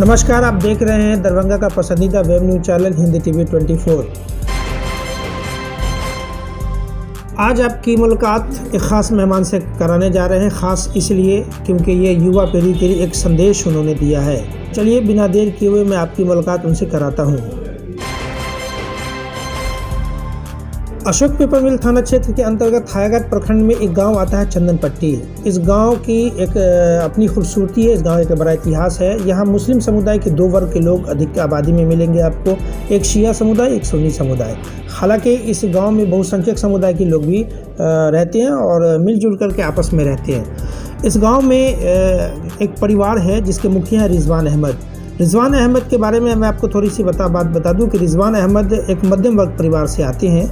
नमस्कार, आप देख रहे हैं दरभंगा का पसंदीदा web news channel Hindi TV 24। आज आपकी मुलाकात एक ख़ास मेहमान से कराने जा रहे हैं। ख़ास इसलिए क्योंकि ये युवा पीढ़ी के लिए एक संदेश उन्होंने दिया है। चलिए बिना देर किए हुए मैं आपकी मुलाकात उनसे कराता हूँ। अशोक पेपर मिल थाना क्षेत्र के अंतर्गत हायाघाट प्रखंड में एक गांव आता है चंदनपट्टी। इस गांव की एक अपनी खूबसूरती है। इस गांव का बड़ा इतिहास है। यहाँ मुस्लिम समुदाय के दो वर्ग के लोग अधिक आबादी में मिलेंगे आपको, एक शिया समुदाय, एक सुन्नी समुदाय। हालांकि इस गांव में बहुसंख्यक समुदाय के लोग भी रहते हैं और मिलजुल करके आपस में रहते हैं। इस गाँव में एक परिवार है जिसके मुखिया हैं रिजवान अहमद। रिजवान अहमद के बारे में मैं आपको थोड़ी सी बात बता दूं कि रिजवान अहमद एक मध्यम वर्ग परिवार से आते हैं।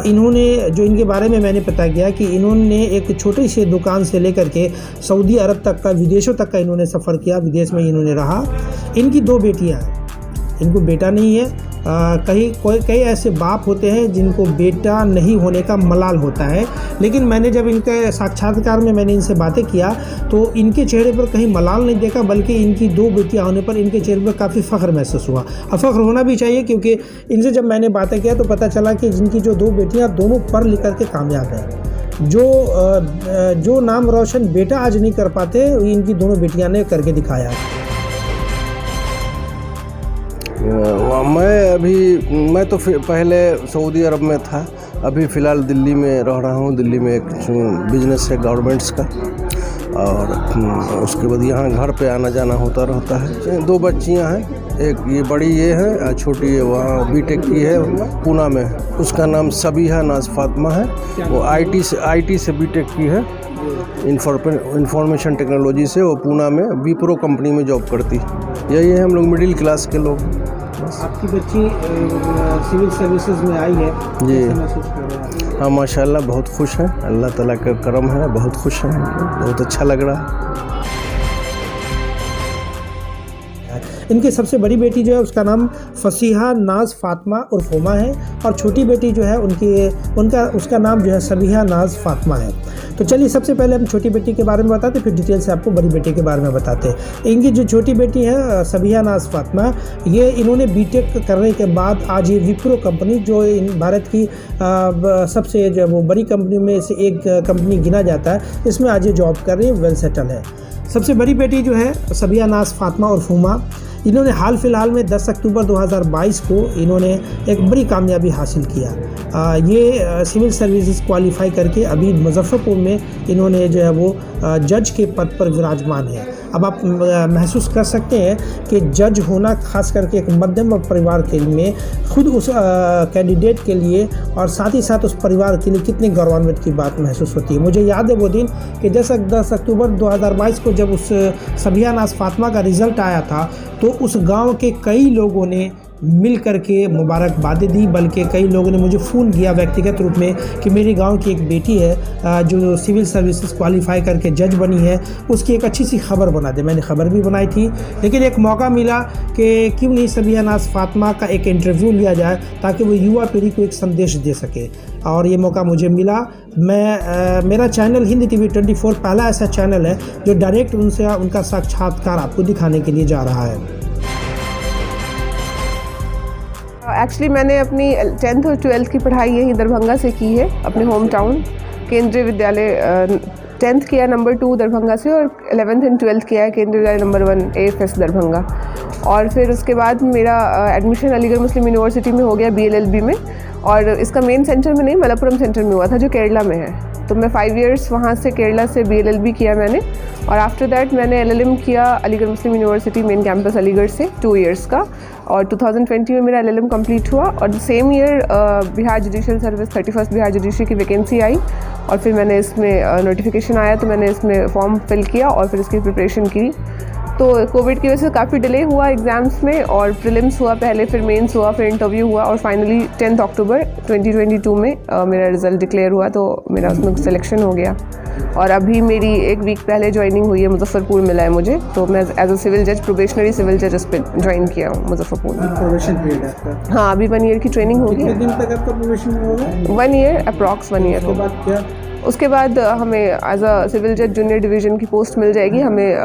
इन्होंने जो इनके बारे में मैंने पता किया कि इन्होंने एक छोटी सी दुकान से लेकर के सऊदी अरब तक का, विदेशों तक का इन्होंने सफ़र किया। विदेश में इन्होंने रहा। इनकी दो बेटियां हैं, इनको बेटा नहीं है। कई ऐसे बाप होते हैं जिनको बेटा नहीं होने का मलाल होता है, लेकिन मैंने जब इनके साक्षात्कार में मैंने इनसे बातें किया तो इनके चेहरे पर कहीं मलाल नहीं देखा, बल्कि इनकी दो बेटियां होने पर इनके चेहरे पर काफ़ी फ़ख्र महसूस हुआ। और फ़ख्र होना भी चाहिए, क्योंकि इनसे जब मैंने बातें किया तो पता चला कि जिनकी जो दो बेटियाँ दोनों पढ़ लिख करके कामयाब हैं। जो नाम रोशन बेटा आज नहीं कर पाते, इनकी दोनों बेटियाँ ने करके दिखाया। मैं तो पहले सऊदी अरब में था, अभी फ़िलहाल दिल्ली में रह रहा हूँ। दिल्ली में एक बिजनेस है गवर्नमेंट्स का, और उसके बाद यहाँ घर पे आना जाना होता रहता है। दो बच्चियाँ हैं, एक ये बड़ी ये है, छोटी है वहाँ बीटेक की है पूना में। उसका नाम सबीहा नाज फातिमा है। वो आईटी से बीटेक की है, इंफॉर्मेशन टेक्नोलॉजी से। वो पूना में विप्रो कंपनी में जॉब करती। यही है हम लोग मिडिल क्लास के लोग। आपकी बच्ची सिविल सर्विसेज में आई है जी। हाँ माशाल्लाह, बहुत खुश हैं। अल्लाह ताला का करम है, बहुत खुश हैं, बहुत अच्छा लग रहा है। इनकी सबसे बड़ी बेटी जो है उसका नाम फसीहा नाज फातिमा उर्फ हुमा है, और छोटी बेटी जो है उसका नाम जो है सबीहा नाज फातिमा है। तो चलिए सबसे पहले हम छोटी बेटी के बारे में बताते, फिर डिटेल से आपको बड़ी बेटी के बारे में बताते हैं। इनकी जो छोटी बेटी है सबीहा नाज फातिमा, ये इन्होंने बीटेक करने के बाद आज ये विप्रो कंपनी, जो भारत की सबसे जो वो बड़ी कंपनी में से एक कंपनी गिना जाता है, इसमें आज ये जॉब कर रही है, वेल सेटल है। सबसे बड़ी बेटी जो है सबीहा नाज फातिमा उर्फ हुमा, इन्होंने हाल फिलहाल में 10 अक्टूबर 2022 को इन्होंने एक बड़ी कामयाबी हासिल किया। ये सिविल सर्विसेज क्वालिफाई करके अभी मुजफ्फरपुर में इन्होंने जो है वो जज के पद पर विराजमान है। अब आप महसूस कर सकते हैं कि जज होना खास करके एक मध्यम परिवार के लिए, खुद उस कैंडिडेट के लिए और साथ ही साथ उस परिवार के लिए कितनी गौरवान्वित की बात महसूस होती है। मुझे याद है वो दिन कि 10 अक्टूबर 2022 को जब उस सबीहा नाज फातिमा का रिज़ल्ट आया था, तो उस गांव के कई लोगों ने मिल करके मुबारकबादें दी, बल्कि कई लोगों ने मुझे फ़ोन किया व्यक्तिगत रूप में कि मेरे गांव की एक बेटी है जो सिविल सर्विसेज क्वालिफाई करके जज बनी है, उसकी एक अच्छी सी खबर बना दे। मैंने खबर भी बनाई थी, लेकिन एक मौका मिला कि क्यों नहीं सबीहा नाज फातिमा का एक इंटरव्यू लिया जाए ताकि वो युवा पीढ़ी को एक संदेश दे सके, और ये मौका मुझे मिला। मेरा चैनल हिंदी टीवी 24 पहला ऐसा चैनल है जो डायरेक्ट उनका साक्षात्कार आपको दिखाने के लिए जा रहा है। एक्चुअली मैंने अपनी 10th और 12th की पढ़ाई यही दरभंगा से की है, अपने होम टाउन केंद्रीय विद्यालय। 10th किया नंबर 2 दरभंगा से, और 11th एंड 12th किया है केंद्रीय विद्यालय नंबर 1 AFS दरभंगा। और फिर उसके बाद मेरा एडमिशन अलीगढ़ मुस्लिम यूनिवर्सिटी में हो गया BLLB में, और इसका मेन सेंटर में नहीं, मलप्पुरम सेंटर में हुआ था जो केरला में है। तो मैं 5 इयर्स वहाँ से केरला से BLLB किया मैंने, और आफ्टर दैट मैंने LLM किया अलीगढ़ मुस्लिम यूनिवर्सिटी मेन कैंपस अलीगढ़ से 2 इयर्स का, और 2020 में मेरा LLM कंप्लीट हुआ। और same year Bihar judicial service 31st Bihar judiciary की वैकेंसी आई, और फिर मैंने इसमें नोटिफिकेशन आया तो मैंने इसमें फॉर्म फिल किया और फिर इसकी प्रिपरेशन की। तो कोविड की वजह से काफ़ी डिले हुआ एग्ज़ाम्स में, और प्रीलिम्स हुआ पहले, फिर मेंस हुआ, फिर इंटरव्यू हुआ, और फाइनली 10 अक्टूबर 2022 में मेरा रिज़ल्ट डिक्लेयर हुआ, तो मेरा उसमें सिलेक्शन हो गया। और अभी मेरी 1 वीक पहले ज्वाइनिंग हुई है, मुजफ्फरपुर मिला है मुझे, तो मैं एज अ सिविल जज, प्रोबेशनरी सिविल जज उस पर ज्वाइन किया हूँ मुजफ्फरपुर में। प्रोबेशन पीरियड आपका? हाँ, अभी 1 ईयर की ट्रेनिंग होगी। कितने दिन तक आपका प्रोबेशन होगा? 1 ईयर, अप्रॉक्स 1 ईयर। उसके बाद क्या? उसके बाद हमें एज अ सिविल जज जूनियर डिवीज़न की पोस्ट मिल जाएगी, हमें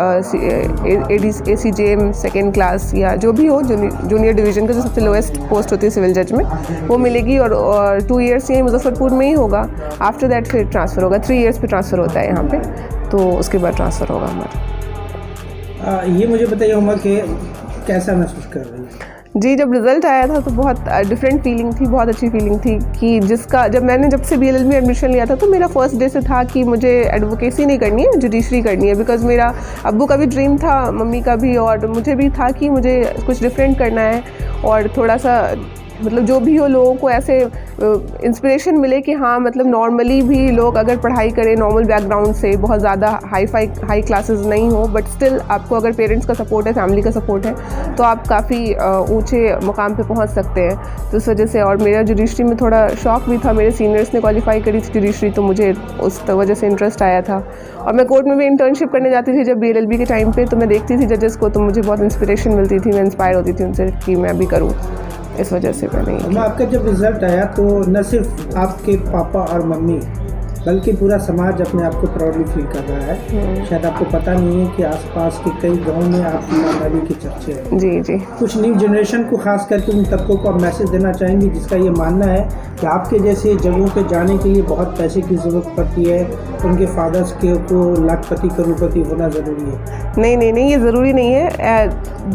ACJM सेकेंड क्लास या जो भी हो जूनियर डिवीज़न का जो सबसे लोएस्ट पोस्ट होती है सिविल जज में वो मिलेगी, और 2 ईयर्स यहीं मुजफ्फरपुर में ही होगा। आफ्टर दैट फिर ट्रांसफ़र होगा, 3 ईयर्स पे ट्रांसफ़र होता है यहाँ पे, तो उसके बाद ट्रांसफ़र होगा हमारा। ये मुझे बताइए उमा कि कैसा महसूस कर रही है? जी, जब रिज़ल्ट आया था तो बहुत डिफरेंट फीलिंग थी, बहुत अच्छी फीलिंग थी कि जब से BLL में एडमिशन लिया था तो मेरा फर्स्ट डे से था कि मुझे एडवोकेसी नहीं करनी है, जुडिशरी करनी है। बिकॉज़ मेरा अब्बू का भी ड्रीम था, मम्मी का भी, और मुझे भी था कि मुझे कुछ डिफरेंट करना है और थोड़ा सा मतलब जो भी हो लोगों को ऐसे इंस्पिरेशन मिले कि हाँ मतलब नॉर्मली भी लोग अगर पढ़ाई करें नॉर्मल बैकग्राउंड से, बहुत ज़्यादा हाई क्लासेस नहीं हो, बट स्टिल आपको अगर पेरेंट्स का सपोर्ट है, फैमिली का सपोर्ट है तो आप काफ़ी ऊंचे मुकाम पे पहुंच सकते हैं। तो इस वजह से, और मेरा जुडिशरी में थोड़ा शौक भी था, मेरे सीनियर्स ने क्वालिफाई करी थी जुडिशरी, तो मुझे उस वजह से इंटरेस्ट आया था। और मैं कोर्ट में भी इंटर्नशिप करने जाती थी जब BLLB के टाइम पर, तो मैं देखती थी जजेस को, तो मुझे बहुत इंस्पिरेशन मिलती थी, मैं इंस्पायर होती थी उनसे कि मैं भी करूँ। इस वजह से मैंने आपका जब रिज़ल्ट आया तो न सिर्फ आपके पापा और मम्मी बल्कि पूरा समाज अपने आप को प्राउडली फील कर रहा है। शायद आपको पता नहीं है कि आसपास के कई गांव में आपकी कामयाबी के चर्चे हैं। जी जी। कुछ न्यू जनरेशन को खास करके उन तबकों को आप मैसेज देना चाहेंगे जिसका ये मानना है कि आपके जैसे जगहों पे जाने के लिए बहुत पैसे की ज़रूरत पड़ती है, उनके फादर्स को लाखपति करोड़पति होना ज़रूरी है? नहीं, ये ज़रूरी नहीं है,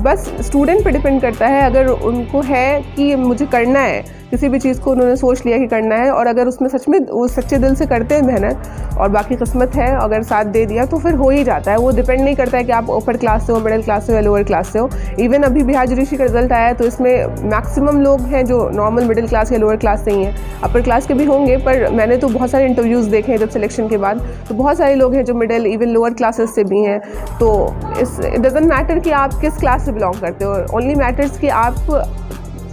बस स्टूडेंट पे डिपेंड करता है। अगर उनको है कि मुझे करना है, किसी भी चीज़ को उन्होंने सोच लिया कि करना है, और अगर उसमें सच में वो सच्चे दिल से करते हैं मेहनत, और बाकी किस्मत है अगर साथ दे दिया तो फिर हो ही जाता है। वो डिपेंड नहीं करता है कि आप अपर क्लास से हो, मिडिल क्लास से हो या लोअर क्लास से हो। इवन अभी बिहार जुडिशरी का रिजल्ट आया है तो इसमें मैक्सिमम लोग हैं जो नॉर्मल मिडिल क्लास या लोअर क्लास से ही हैं, अपर क्लास के भी होंगे, पर मैंने तो बहुत सारे इंटरव्यूज़ देखे हैं जब सिलेक्शन के बाद, तो बहुत सारे लोग हैं जो मिडिल इवन लोअर क्लासेस से भी हैं। तो इट डजंट मैटर कि आप किस क्लास से बिलोंग करते हो, ओनली मैटर्स कि आप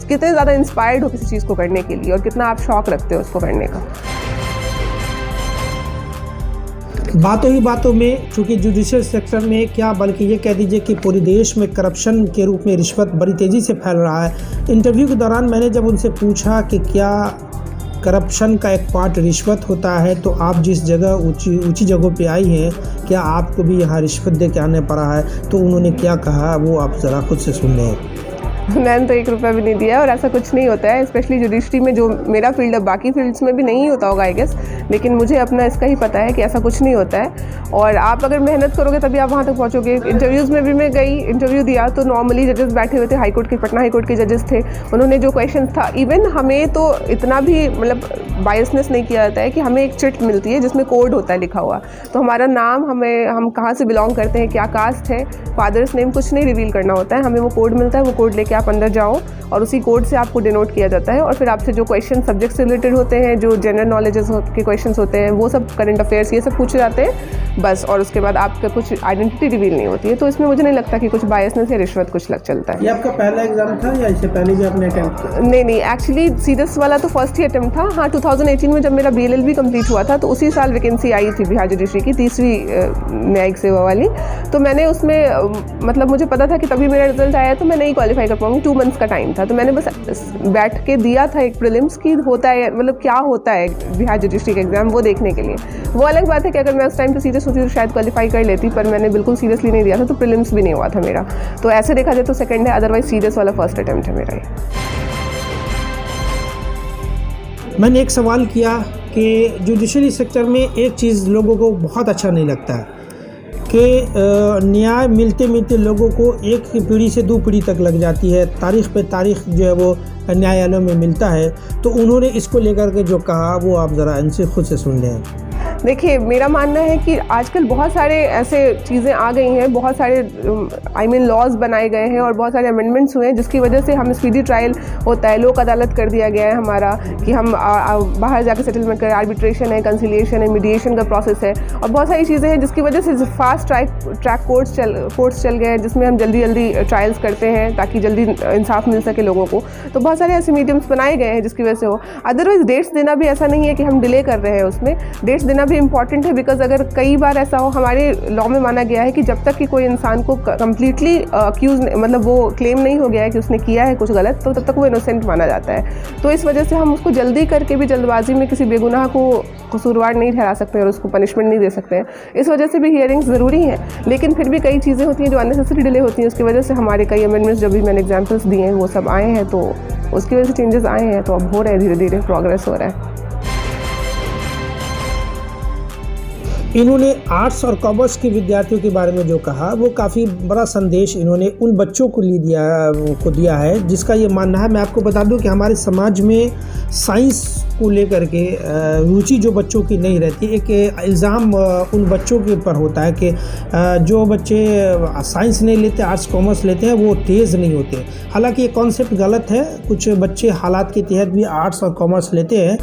कितने ज़्यादा इंस्पायर्ड हो किसी चीज़ को करने के लिए और कितना आप शौक़ रखते हो उसको करने का। बातों ही बातों में, चूँकि जुडिशियल सेक्टर में क्या बल्कि ये कह दीजिए कि पूरे देश में करप्शन के रूप में रिश्वत बड़ी तेज़ी से फैल रहा है। इंटरव्यू के दौरान मैंने जब उनसे पूछा कि क्या करप्शन का एक पार्ट रिश्वत होता है, तो आप जिस जगह ऊंची जगहों पे आई हैं, क्या आपको भी यहाँ रिश्वत दे के आने पड़ा है? तो उन्होंने क्या कहा वो आप ज़रा खुद से सुन लें। मैंने तो 1 रुपया भी नहीं दिया और ऐसा कुछ नहीं होता है, स्पेशली जुडिशरी में जो मेरा फील्ड है, बाकी फील्ड्स में भी नहीं होता होगा आई गेस, लेकिन मुझे अपना इसका ही पता है कि ऐसा कुछ नहीं होता है। और आप अगर मेहनत करोगे तभी आप वहाँ तक पहुँचोगे। इंटरव्यूज़ में भी मैं गई, इंटरव्यू दिया तो नॉर्मली जजेस बैठे हुए थे, हाईकोर्ट के, पटना हाईकोर्ट के जजेस थे, उन्होंने जो क्वेश्चन था, इवन हमें तो इतना भी मतलब बायसनेस नहीं किया जाता है कि हमें एक चिट मिलती है जिसमें कोड होता है लिखा हुआ, तो हमारा नाम, हम कहाँ से बिलोंग करते हैं, क्या कास्ट है, फादर्स नेम, कुछ नहीं रिवील करना होता है, हमें वो कोड मिलता है, वो कोड लेके आप अंदर जाओ और उसी कोड से आपको डिनोट किया जाता है, और फिर आपसे जो क्वेश्चन सब्जेक्ट से रिलेटेड होते हैं, जो जनरल नॉलेजेस के क्वेश्चंस होते हैं, वो सब, करंट अफेयर्स, ये सब पूछे जाते हैं बस, और उसके बाद आपका कुछ आइडेंटिटी रिवील नहीं होती है। तो इसमें मुझे नहीं लगता कि कुछ बायसनेस या रिश्वत कुछ लग चलता है। ये आपका पहला एग्जाम था या इससे पहले भी आपने अटेम्प्ट किया? नहीं, एक्चुअली सीरियस वाला तो फर्स्ट ही अटेम्प्ट था। हाँ, 2018 में जब मेरा BLLB कंप्लीट हुआ था तो उसी साल वैकेंसी आई थी बिहार जुडिशरी की, 3वीं न्यायिक सेवा वाली, तो मैंने उसमें मतलब मुझे पता था कि तभी मेरा रिजल्ट आया तो मैं नहीं क्वालिफाई कर पाऊंगी, 2 मंथ्स का टाइम था, तो मैंने बस बैठ के दिया था एक प्रीलिम्स की होता है, मतलब क्या होता है बिहार जुडिशरी का एग्जाम, वो देखने के लिए। वो अलग बात है कि अगर मैं उस टाइम पे सीरियस होती तो शायद क्वालिफाई कर लेती, पर मैंने बिल्कुल सीरियसली नहीं दिया था, तो प्रीलिम्स भी नहीं हुआ था मेरा। तो ऐसे देखा जाए तो सेकंड है, अदरवाइज सीरियस वाला फर्स्ट अटेम्प्ट है मेरा ये। मैंने एक सवाल किया कि जुडिशरी सेक्टर में एक चीज़ लोगों को बहुत अच्छा नहीं लगता है कि न्याय मिलते मिलते लोगों को एक पीढ़ी से 2 पीढ़ी तक लग जाती है, तारीख पे तारीख जो है वो न्यायालयों में मिलता है। तो उन्होंने इसको लेकर के जो कहा वो आप ज़रा इनसे खुद से सुन लें। देखिए, मेरा मानना है कि आजकल बहुत सारे ऐसे चीज़ें आ गई हैं, बहुत सारे लॉज बनाए गए हैं और बहुत सारे अमेंडमेंट्स हुए हैं जिसकी वजह से हम स्पीडी ट्रायल होता है, लोक अदालत कर दिया गया है हमारा, कि हम बाहर जाकर सेटलमेंट करें, आर्बिट्रेशन है, कंसिलिएशन है, मीडिएशन का प्रोसेस है, और बहुत सारी चीज़ें हैं जिसकी वजह से फास्ट ट्रैक कोर्ट्स चल गए हैं जिसमें हम जल्दी ट्रायल्स करते हैं ताकि जल्दी इंसाफ मिल सके लोगों को। तो बहुत सारे ऐसे मीडियम्स बनाए गए हैं जिसकी वजह से हो। अदरवाइज डेट्स देना भी ऐसा नहीं है कि हम डिले कर रहे हैं, उसमें डेट्स देना भी इम्पॉर्टेंट है, बिकॉज अगर कई बार ऐसा हो, हमारे लॉ में माना गया है कि जब तक कि कोई इंसान को कम्प्लीटली अक्यूज, मतलब वो क्लेम नहीं हो गया है कि उसने किया है कुछ गलत, तो तब तक वो इनोसेंट माना जाता है। तो इस वजह से हम उसको जल्दी करके भी जल्दबाजी में किसी बेगुनाह को कसूरवार नहीं ठहरा सकते और उसको पनिशमेंट नहीं दे सकते हैं। इस वजह से भी हियरिंग्स ज़रूरी हैं, लेकिन फिर भी कई चीज़ें होती हैं जो अननेसेसरी डिले होती हैं। उसकी वजह से हमारे कई अमेंडमेंट्स, जब भी मैंने एग्जाम्पल्स दिए हैं, वो सब आए हैं, तो उसकी वजह से चेंजेस आए हैं। तो अब हो रहे हैं, धीरे धीरे प्रोग्रेस हो रहा है। इन्होंने आर्ट्स और कॉमर्स के विद्यार्थियों के बारे में जो कहा, वो काफ़ी बड़ा संदेश इन्होंने उन बच्चों को दिया है जिसका ये मानना है। मैं आपको बता दूं कि हमारे समाज में साइंस को लेकर के रुचि जो बच्चों की नहीं रहती, एक इल्ज़ाम उन बच्चों के ऊपर होता है कि जो बच्चे साइंस नहीं लेते, आर्ट्स कॉमर्स लेते हैं, वो तेज़ नहीं होते। हालांकि ये कॉन्सेप्ट गलत है। कुछ बच्चे हालात के तहत भी आर्ट्स और कॉमर्स लेते हैं,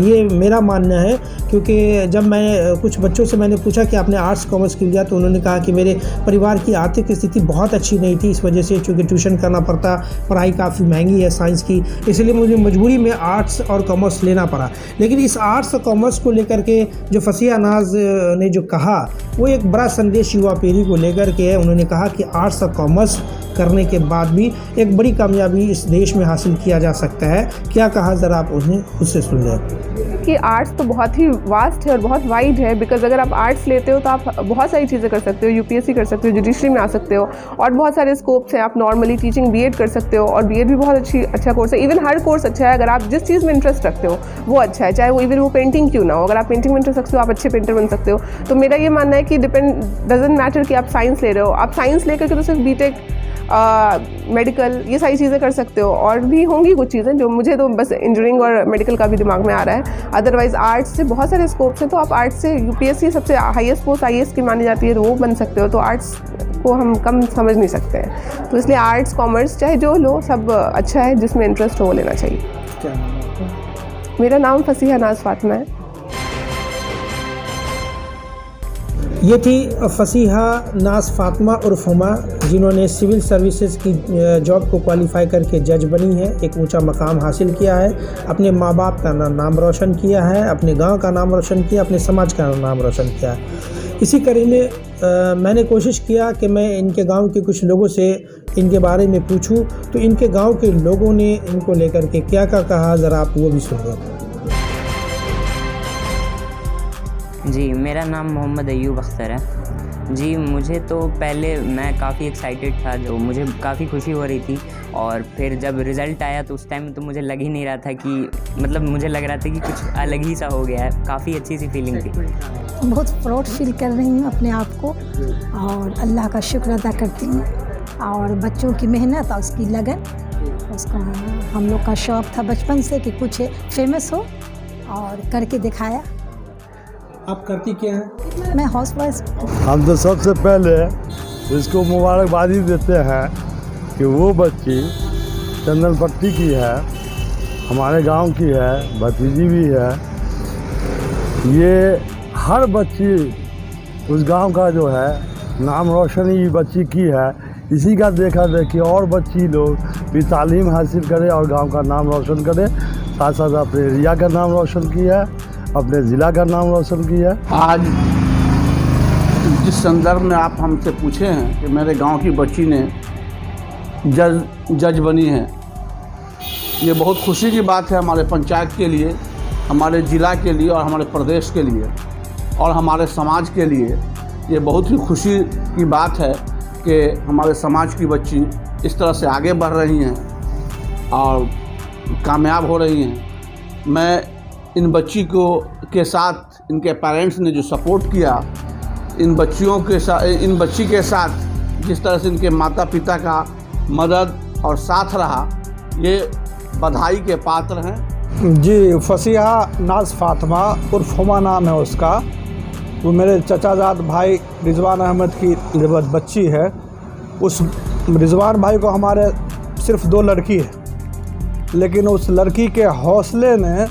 ये मेरा मानना है। क्योंकि जब मैं कुछ बच्चों से मैंने पूछा कि आपने आर्ट्स कॉमर्स क्यों लिया, तो उन्होंने कहा कि मेरे परिवार की आर्थिक स्थिति बहुत अच्छी नहीं थी, इस वजह से चूँकि ट्यूशन करना पड़ता, पढ़ाई काफ़ी महंगी है साइंस की, इसलिए मुझे मजबूरी में आर्ट्स और कॉमर्स लेना पड़ा। लेकिन इस आर्ट्स और कॉमर्स को लेकर के जो फसीहा नाज ने जो कहा, वो एक बड़ा संदेश युवा पीढ़ी को लेकर के है। उन्होंने कहा कि आर्ट्स और कॉमर्स करने के बाद भी एक बड़ी कामयाबी इस देश में हासिल किया जा सकता है। क्या कहा, ज़रा आप उन्हें उससे सुन लें। कि आर्ट्स तो बहुत ही वास्ट है और बहुत वाइड है, बिकॉज अगर आप आर्ट्स लेते हो तो आप बहुत सारी चीज़ें कर सकते हो। यूपीएससी कर सकते हो, जुडिशरी में आ सकते हो, और बहुत सारे स्कोप्स हैं। आप नॉर्मली टीचिंग बीएड कर सकते हो, और बीएड भी बहुत अच्छा कोर्स है। इवन हर कोर्स अच्छा है, अगर आप जिस चीज़ में इंटरेस्ट रखते हो वो अच्छा है, चाहे वो इवन वो पेंटिंग क्यों ना हो। अगर आप पेंटिंग में इंटरेस्ट रखते हो, आप अच्छे पेंटर बन सकते हो। तो मेरा ये मानना है कि डजेंट मैटर कि आप साइंस ले रहे हो, आप साइंस लेकर के तो सिर्फ बीटेक, मेडिकल, ये सारी चीज़ें कर सकते हो। और भी होंगी कुछ चीज़ें जो, मुझे तो बस इंजीनियरिंग और मेडिकल का भी दिमाग में आ रहा है। अदरवाइज़ आर्ट्स से बहुत सारे स्कोप्स हैं। तो आप आर्ट्स से यूपीएससी सबसे हाईएस्ट पोस्ट आईएएस की मानी जाती है, तो वो बन सकते हो। तो आर्ट्स को हम कम समझ नहीं सकते हैं। तो इसलिए आर्ट्स कॉमर्स चाहे जो लो, सब अच्छा है, जिसमें इंटरेस्ट हो वो लेना चाहिए। क्या नाम है आपका? मेरा नाम फसीहा नाज फातिमा है। ये थी फसीहा नाज फातिमा उर्फ हुमा, जिन्होंने सिविल सर्विसेज की जॉब को क्वालिफाई करके जज बनी है, एक ऊंचा मकाम हासिल किया है, अपने माँ बाप का नाम रोशन किया है, अपने गांव का नाम रोशन किया, अपने समाज का नाम रोशन किया है। इसी कड़ी में मैंने कोशिश किया कि मैं इनके गांव के कुछ लोगों से इनके बारे में पूछूं, तो इनके गांव के लोगों ने इनको लेकर के क्या क्या कहा, ज़रा आप वो भी सुनिए। जी, मेरा नाम मोहम्मद अयूब अख्तर है। जी, मुझे तो पहले मैं काफ़ी एक्साइटेड था, जो मुझे काफ़ी खुशी हो रही थी। और फिर जब रिज़ल्ट आया तो उस टाइम तो मुझे लग ही नहीं रहा था कि, मतलब मुझे लग रहा था कि कुछ अलग ही सा हो गया है। काफ़ी अच्छी सी फीलिंग थी। बहुत प्राउड फील कर रही हूँ अपने आप को, और अल्लाह का शुक्र अदा करती हूँ। और बच्चों की मेहनत और उसकी लगन, उसका हम लोग का शौक़ था बचपन से कि कुछ फेमस हो, और करके दिखाया। आप करती क्या हैं? मैं हाउसवाइफ। हम तो सबसे पहले इसको मुबारकबादी देते हैं कि वो बच्ची चंदन पट्टी की है, हमारे गांव की है, भतीजी भी है। ये हर बच्ची उस गांव का जो है नाम रोशन ही बच्ची की है। इसी का देखा देखी और बच्ची लोग भी तालीम हासिल करे और गांव का नाम रोशन करे, साथ साथ अपने एरिया का नाम रोशन किया है, अपने ज़िला का नाम रोशन किया है। आज जिस संदर्भ में आप हमसे पूछे हैं कि मेरे गांव की बच्ची ने जज बनी है, ये बहुत खुशी की बात है हमारे पंचायत के लिए, हमारे ज़िला के लिए और हमारे प्रदेश के लिए और हमारे समाज के लिए। ये बहुत ही खुशी की बात है कि हमारे समाज की बच्ची इस तरह से आगे बढ़ रही हैं और कामयाब हो रही हैं। मैं इन बच्ची के साथ इनके पेरेंट्स ने जो सपोर्ट किया, इन बच्ची के साथ जिस तरह से इनके माता पिता का मदद और साथ रहा, ये बधाई के पात्र हैं। जी, फसीहा नाज फातिमा उर्फ हुमा नाम है उसका। वो मेरे चचाजाद भाई रिजवान अहमद की बच्ची है। उस रिजवान भाई को हमारे सिर्फ 2 लड़की है, लेकिन उस लड़की के हौसले ने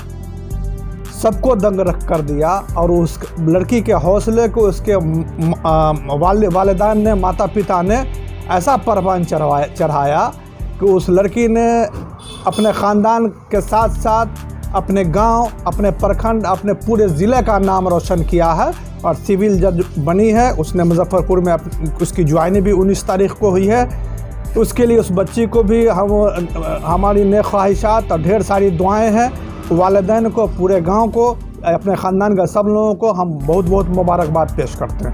सबको दंग रख कर दिया। और उस लड़की के हौसले को उसके वालिदान ने, माता पिता ने ऐसा परवान चढ़ाया कि उस लड़की ने अपने ख़ानदान के साथ साथ अपने गांव, अपने प्रखंड, अपने पूरे ज़िले का नाम रोशन किया है और सिविल जज बनी है। उसने मुजफ्फरपुर में उसकी ज्वाइनिंग भी 19 तारीख को हुई है। तो उसके लिए उस बच्ची को भी हमारी नेक ख्वाहिशात और ढेर सारी दुआएं हैं। वालिदैन को, पूरे गांव को, अपने ख़ानदान का सब लोगों को हम बहुत बहुत मुबारकबाद पेश करते हैं।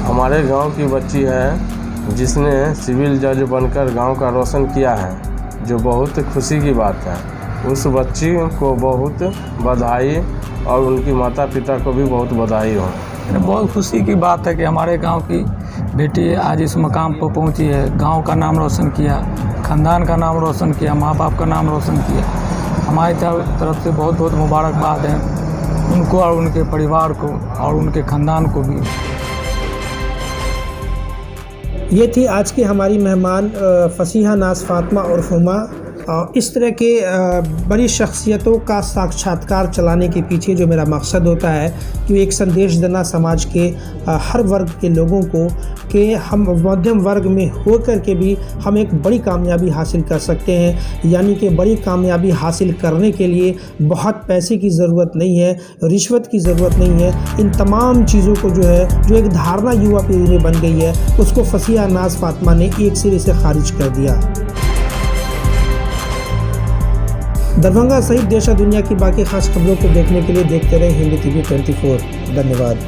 हमारे गांव की बच्ची है जिसने सिविल जज बनकर गांव का रोशन किया है, जो बहुत खुशी की बात है। उस बच्ची को बहुत बधाई और उनकी माता पिता को भी बहुत बधाई हो। बहुत खुशी की बात है कि हमारे गांव की बेटी आज इस मकाम पर पहुंची है, गांव का नाम रोशन किया, ख़ानदान का नाम रोशन किया, माँ बाप का नाम रोशन किया। हमारी तरफ से बहुत बहुत मुबारकबाद है उनको और उनके परिवार को और उनके ख़ानदान को भी। ये थी आज की हमारी मेहमान फसीहा नाज़ फ़ातिमा उर्फ़ हुमा। इस तरह के बड़ी शख्सियतों का साक्षात्कार चलाने के पीछे जो मेरा मकसद होता है कि एक संदेश देना समाज के हर वर्ग के लोगों को कि हम मध्यम वर्ग में होकर के भी हम एक बड़ी कामयाबी हासिल कर सकते हैं। यानी कि बड़ी कामयाबी हासिल करने के लिए बहुत पैसे की ज़रूरत नहीं है, रिश्वत की ज़रूरत नहीं है। इन तमाम चीज़ों को जो है, जो एक धारणा युवा पीढ़ी में बन गई है, उसको फसीहा नाज़ फ़ातिमा ने एक सिरे से खारिज कर दिया। दरभंगा सहित देश और दुनिया की बाकी खास खबरों को देखने के लिए देखते रहे हिंदी TV 24। धन्यवाद।